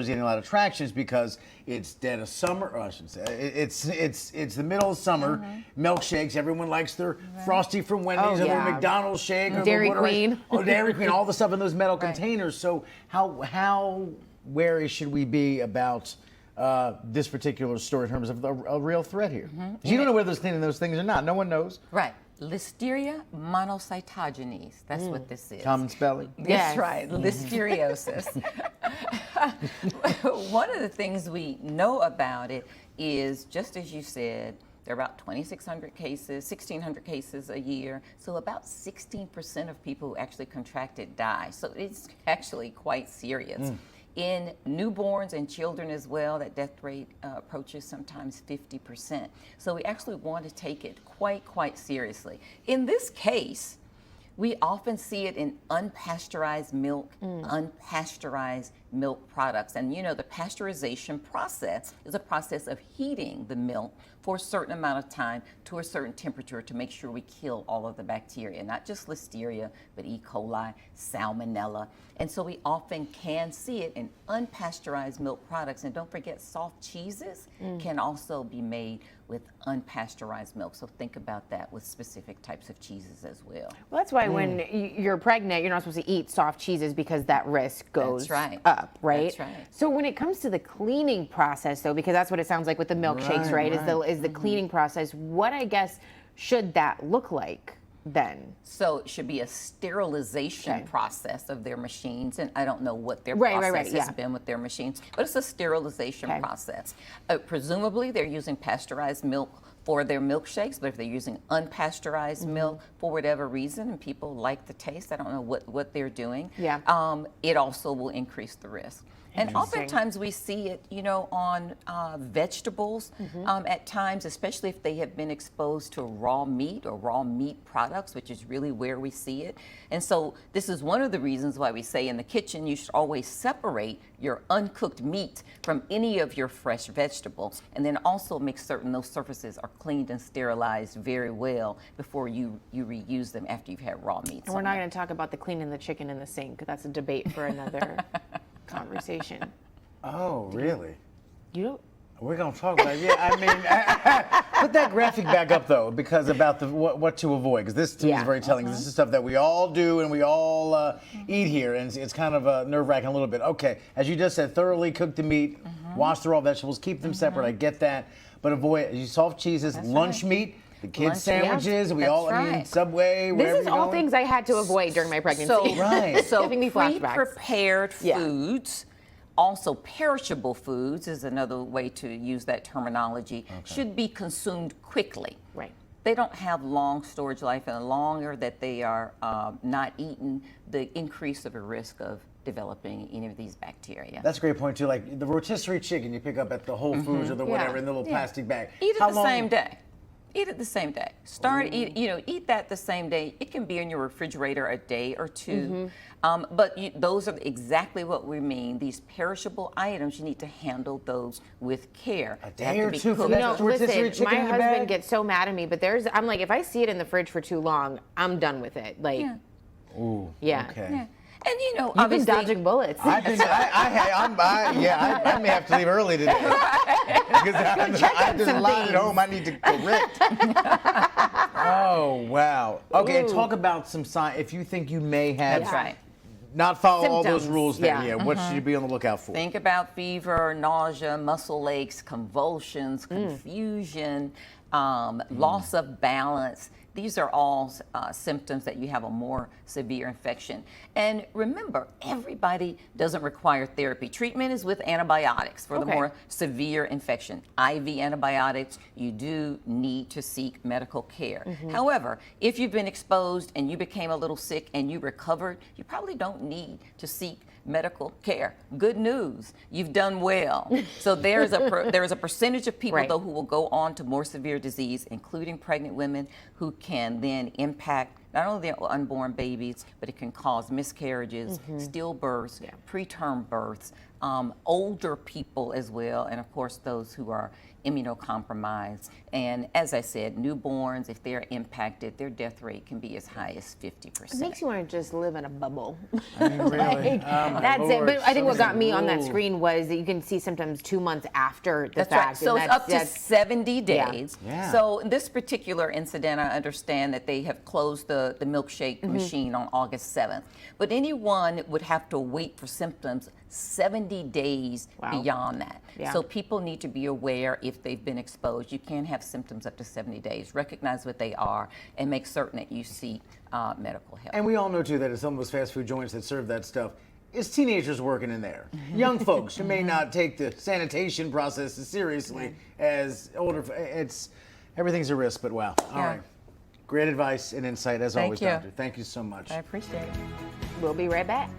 getting a lot of traction is because it's dead of summer, or I should say, it's the middle of summer. Milkshakes, everyone likes their Frosty from Wendy's or their McDonald's shake or Dairy their Queen. Dairy Queen, all the stuff in those metal containers. So how wary should we be about this particular story in terms of a real threat here? You don't know whether they're cleaning those things or not. No one knows. Right. Listeria monocytogenes. That's what this is. Common spelling. That's right. Listeriosis. One of the things we know about it is, just as you said, there are about 2,600 cases, 1,600 cases a year. So about 16% of people who actually contract it die. So it's actually quite serious. In newborns and children as well, that death rate approaches sometimes 50%. So we actually want to take it quite seriously. In this case, we often see it in unpasteurized milk, unpasteurized milk products. And you know, the pasteurization process is a process of heating the milk for a certain amount of time to a certain temperature to make sure we kill all of the bacteria, not just Listeria, but E. coli, Salmonella. And so we often can see it in unpasteurized milk products. And don't forget, soft cheeses can also be made with unpasteurized milk. So think about that with specific types of cheeses as well. Well, that's why when you're pregnant, you're not supposed to eat soft cheeses because that risk goes up, right? That's right. So when it comes to the cleaning process, though, because that's what it sounds like with the milkshakes, right? Is the cleaning process. What, I guess, should that look like then? So it should be a sterilization process of their machines, and I don't know what their process has been with their machines, but it's a sterilization process. Presumably they're using pasteurized milk for their milkshakes, but if they're using unpasteurized milk for whatever reason and people like the taste, I don't know what they're doing, it also will increase the risk. And oftentimes we see it, you know, on vegetables at times, especially if they have been exposed to raw meat or raw meat products, which is really where we see it. And so this is one of the reasons why we say in the kitchen you should always separate your uncooked meat from any of your fresh vegetables, and then also make certain those surfaces are cleaned and sterilized very well before you reuse them after you've had raw meat. And we're not going to talk about the cleaning the chicken in the sink. That's a debate for another conversation. Oh, really? You don't? We're going to talk about it. Yeah, I mean, put that graphic back up, though, because about the what to avoid, because this, to me, is very telling. This is stuff that we all do and we all eat here, and it's kind of nerve-wracking a little bit. Okay, as you just said, thoroughly cook the meat, wash the raw vegetables, keep them separate. I get that. But avoid soft cheeses, lunch meat, the kids' sandwiches, we all, I mean, Subway, wherever This is all things I had to avoid during my pregnancy. So Giving me flashbacks. Pre-prepared foods, also perishable foods is another way to use that terminology, should be consumed quickly. Right. They don't have long storage life, and the longer that they are not eaten, the increase of a risk of developing any of these bacteria. That's a great point, too. Like the rotisserie chicken you pick up at the Whole Foods or the whatever in the little plastic bag. Eat it the same day. Eat it the same day. Eat that the same day. It can be in your refrigerator a day or two. But those are exactly what we mean. These perishable items, you need to handle those with care. A day or two for You that know, rotisserie listen, chicken my in the husband bag? gets so mad at me, but I'm like, if I see it in the fridge for too long, I'm done with it. Like, Ooh, okay. Yeah. And you know, You've been obviously, dodging bullets. I may have to leave early today. Because there's a lot at home I need to correct. Oh, wow. Okay, and talk about some signs. If you think you may have not follow all those rules, then what should you be on the lookout for? Think about fever, nausea, muscle aches, convulsions, confusion, loss of balance. These are all symptoms that you have a more severe infection. And remember, everybody doesn't require therapy. Treatment is with antibiotics for the more severe infection. IV antibiotics, you do need to seek medical care. However, if you've been exposed and you became a little sick and you recovered, you probably don't need to seek medical care. Good news, you've done well. So there is a percentage of people though who will go on to more severe disease, including pregnant women, who can then impact not only their unborn babies, but it can cause miscarriages, stillbirths, preterm births, older people as well, and of course those who are immunocompromised. And as I said, newborns, if they're impacted, their death rate can be as high as 50%. It makes you want to just live in a bubble. I mean, really. That's it. But I think what got me on that Ooh. screen was that you can see symptoms 2 months after the That's fact. right. So and it's up to that's 70 days. Yeah. So in this particular incident, I understand that they have closed the milkshake machine on August 7th. But anyone would have to wait for symptoms 70 days beyond that. Yeah. So people need to be aware if they've been exposed. You can have symptoms up to 70 days. Recognize what they are and make certain that you seek medical help. And we all know too that at some of those fast food joints that serve that stuff, it's teenagers working in there. Young folks who may not take the sanitation process as seriously as older. Everything's a risk, but wow. All right. Great advice and insight as always, you. Doctor. Thank you so much. I appreciate it. We'll be right back.